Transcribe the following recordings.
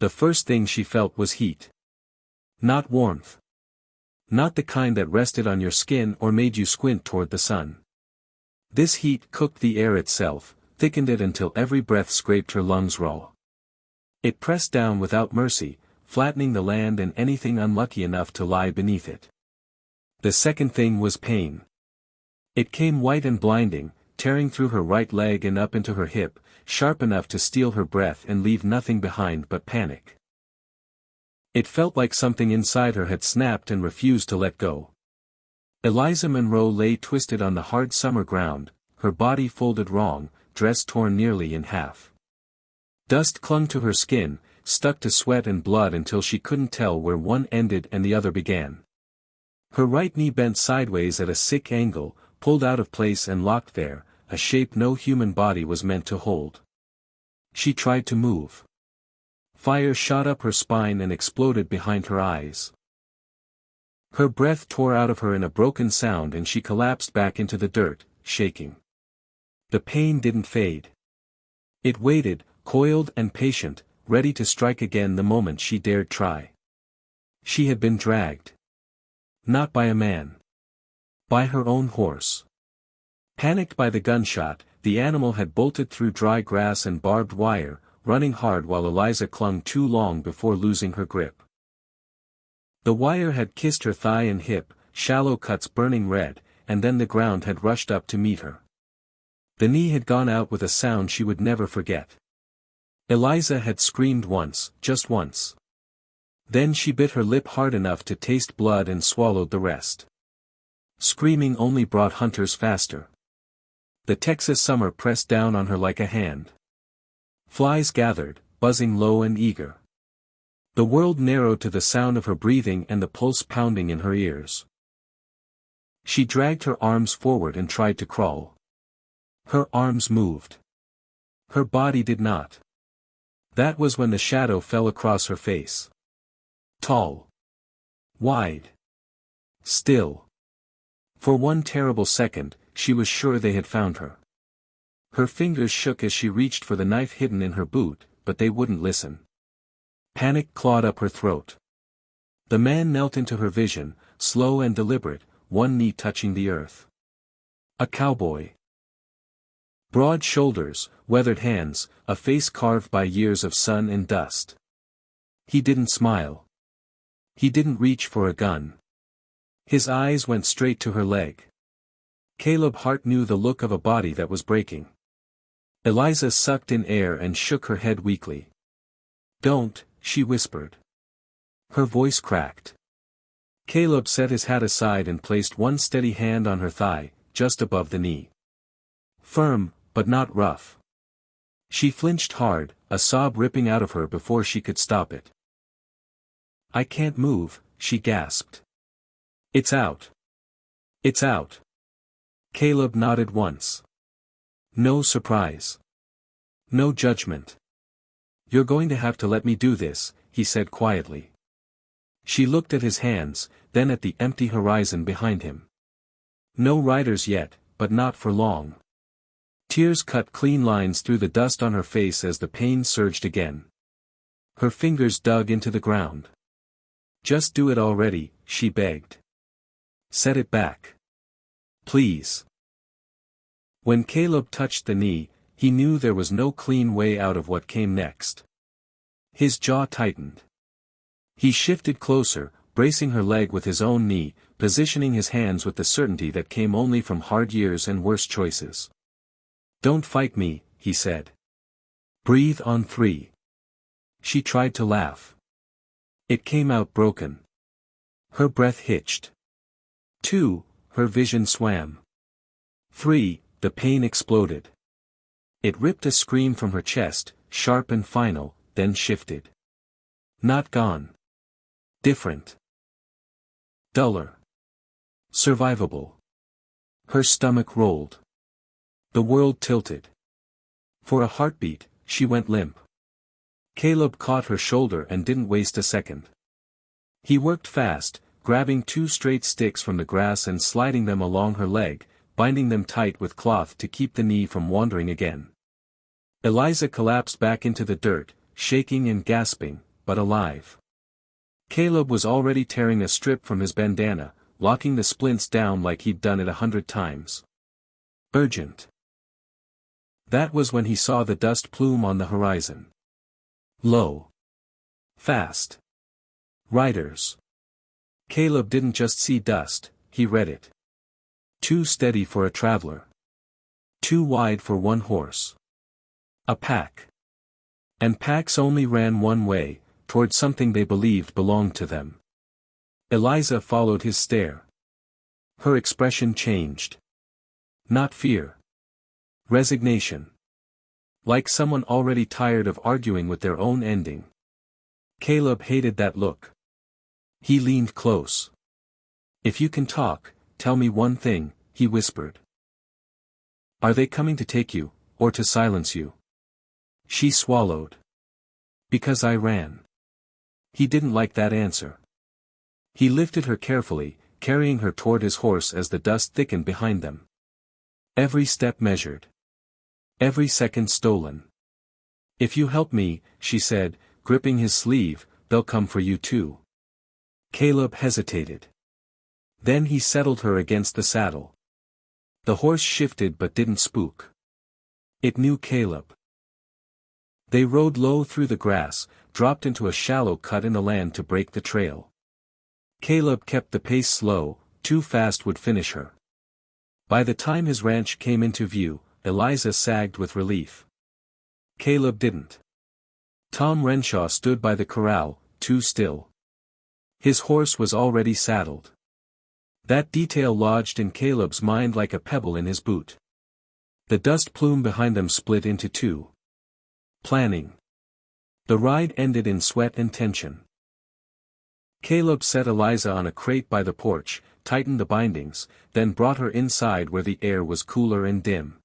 The first thing she felt was heat. Not warmth. Not the kind that rested on your skin or made you squint toward the sun. This heat cooked the air itself, thickened it until every breath scraped her lungs raw. It pressed down without mercy, flattening the land and anything unlucky enough to lie beneath it. The second thing was pain. It came white and blinding, tearing through her right leg and up into her hip, sharp enough to steal her breath and leave nothing behind but panic. It felt like something inside her had snapped and refused to let go. Eliza Monroe lay twisted on the hard summer ground, her body folded wrong, dress torn nearly in half. Dust clung to her skin, stuck to sweat and blood until she couldn't tell where one ended and the other began. Her right knee bent sideways at a sick angle, pulled out of place and locked there, a shape no human body was meant to hold. She tried to move. Fire shot up her spine and exploded behind her eyes. Her breath tore out of her in a broken sound and she collapsed back into the dirt, shaking. The pain didn't fade. It waited, coiled and patient, ready to strike again the moment she dared try. She had been dragged. Not by a man. By her own horse. Panicked by the gunshot, the animal had bolted through dry grass and barbed wire, running hard while Eliza clung too long before losing her grip. The wire had kissed her thigh and hip, shallow cuts burning red, and then the ground had rushed up to meet her. The knee had gone out with a sound she would never forget. Eliza had screamed once, just once. Then she bit her lip hard enough to taste blood and swallowed the rest. Screaming only brought hunters faster. The Texas summer pressed down on her like a hand. Flies gathered, buzzing low and eager. The world narrowed to the sound of her breathing and the pulse pounding in her ears. She dragged her arms forward and tried to crawl. Her arms moved. Her body did not. That was when the shadow fell across her face. Tall. Wide. Still. For one terrible second, she was sure they had found her. Her fingers shook as she reached for the knife hidden in her boot, but they wouldn't listen. Panic clawed up her throat. The man knelt into her vision, slow and deliberate, one knee touching the earth. A cowboy. Broad shoulders, weathered hands, a face carved by years of sun and dust. He didn't smile. He didn't reach for a gun. His eyes went straight to her leg. Caleb Hart knew the look of a body that was breaking. Eliza sucked in air and shook her head weakly. "Don't," she whispered. Her voice cracked. Caleb set his hat aside and placed one steady hand on her thigh, just above the knee. Firm, but not rough. She flinched hard, a sob ripping out of her before she could stop it. "I can't move," she gasped. "It's out. It's out." Caleb nodded once. No surprise. No judgment. "You're going to have to let me do this," he said quietly. She looked at his hands, then at the empty horizon behind him. No riders yet, but not for long. Tears cut clean lines through the dust on her face as the pain surged again. Her fingers dug into the ground. "Just do it already," she begged. "Set it back. Please." When Caleb touched the knee, he knew there was no clean way out of what came next. His jaw tightened. He shifted closer, bracing her leg with his own knee, positioning his hands with the certainty that came only from hard years and worse choices. "Don't fight me," he said. "Breathe on 3. She tried to laugh. It came out broken. Her breath hitched. 2, her vision swam. 3, the pain exploded. It ripped a scream from her chest, sharp and final, then shifted. Not gone. Different. Duller. Survivable. Her stomach rolled. The world tilted. For a heartbeat, she went limp. Caleb caught her shoulder and didn't waste a second. He worked fast, grabbing 2 straight sticks from the grass and sliding them along her leg, binding them tight with cloth to keep the knee from wandering again. Eliza collapsed back into the dirt, shaking and gasping, but alive. Caleb was already tearing a strip from his bandana, locking the splints down like he'd done it 100 times. Urgent. That was when he saw the dust plume on the horizon. Low. Fast. Riders. Caleb didn't just see dust, he read it. Too steady for a traveler. Too wide for one horse. A pack. And packs only ran one way, toward something they believed belonged to them. Eliza followed his stare. Her expression changed. Not fear. Resignation. Like someone already tired of arguing with their own ending. Caleb hated that look. He leaned close. If you can talk, tell me one thing, he whispered. Are they coming to take you, or to silence you? She swallowed. Because I ran. He didn't like that answer. He lifted her carefully, carrying her toward his horse as the dust thickened behind them. Every step measured. Every second stolen. If you help me, she said, gripping his sleeve, they'll come for you too. Caleb hesitated. Then he settled her against the saddle. The horse shifted but didn't spook. It knew Caleb. They rode low through the grass, dropped into a shallow cut in the land to break the trail. Caleb kept the pace slow, too fast would finish her. By the time his ranch came into view, Eliza sagged with relief. Caleb didn't. Tom Renshaw stood by the corral, too still. His horse was already saddled. That detail lodged in Caleb's mind like a pebble in his boot. The dust plume behind them split into two. Planning. The ride ended in sweat and tension. Caleb set Eliza on a crate by the porch, tightened the bindings, then brought her inside where the air was cooler and dim.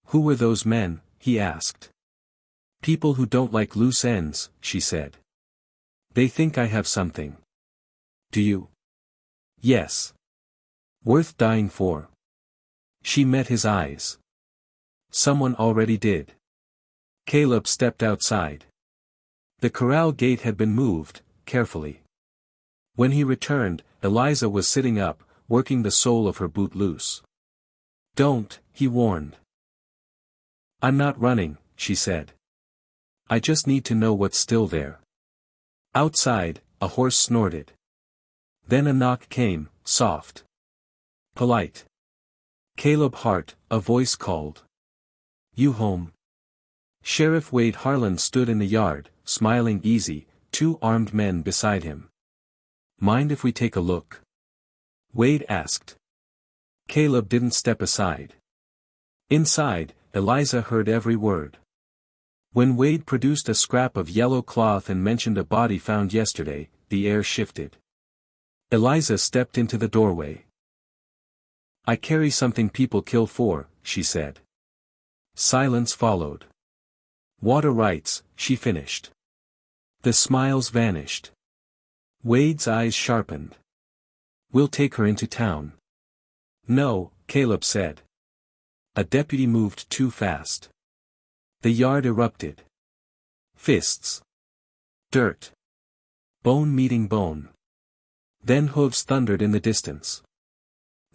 Who were those men, he asked. People who don't like loose ends, she said. They think I have something. Do you? Yes. Worth dying for. She met his eyes. Someone already did. Caleb stepped outside. The corral gate had been moved, carefully. When he returned, Eliza was sitting up, working the sole of her boot loose. Don't, he warned. I'm not running, she said. I just need to know what's still there. Outside, a horse snorted. Then a knock came, soft. Polite. Caleb Hart, a voice called. You home? Sheriff Wade Harlan stood in the yard, smiling easy, two armed men beside him. Mind if we take a look? Wade asked. Caleb didn't step aside. Inside, Eliza heard every word. When Wade produced a scrap of yellow cloth and mentioned a body found yesterday, the air shifted. Eliza stepped into the doorway. I carry something people kill for, she said. Silence followed. Water rights, she finished. The smiles vanished. Wade's eyes sharpened. We'll take her into town. No, Caleb said. A deputy moved too fast. The yard erupted. Fists. Dirt. Bone meeting bone. Then hooves thundered in the distance.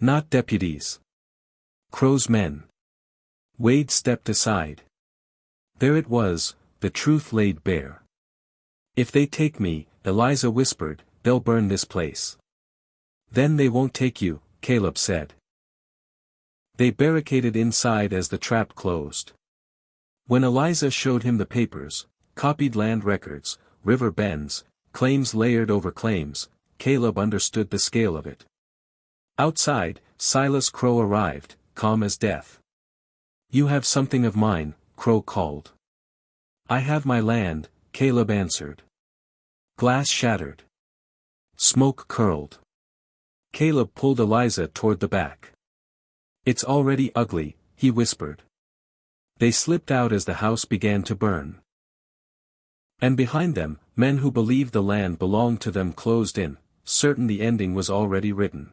Not deputies. Crow's men. Wade stepped aside. There it was, the truth laid bare. If they take me, Eliza whispered, they'll burn this place. Then they won't take you, Caleb said. They barricaded inside as the trap closed. When Eliza showed him the papers, copied land records, river bends, claims layered over claims, Caleb understood the scale of it. Outside, Silas Crow arrived, calm as death. You have something of mine, Crow called. I have my land, Caleb answered. Glass shattered. Smoke curled. Caleb pulled Eliza toward the back. It's already ugly, he whispered. They slipped out as the house began to burn. And behind them, men who believed the land belonged to them closed in, certain the ending was already written.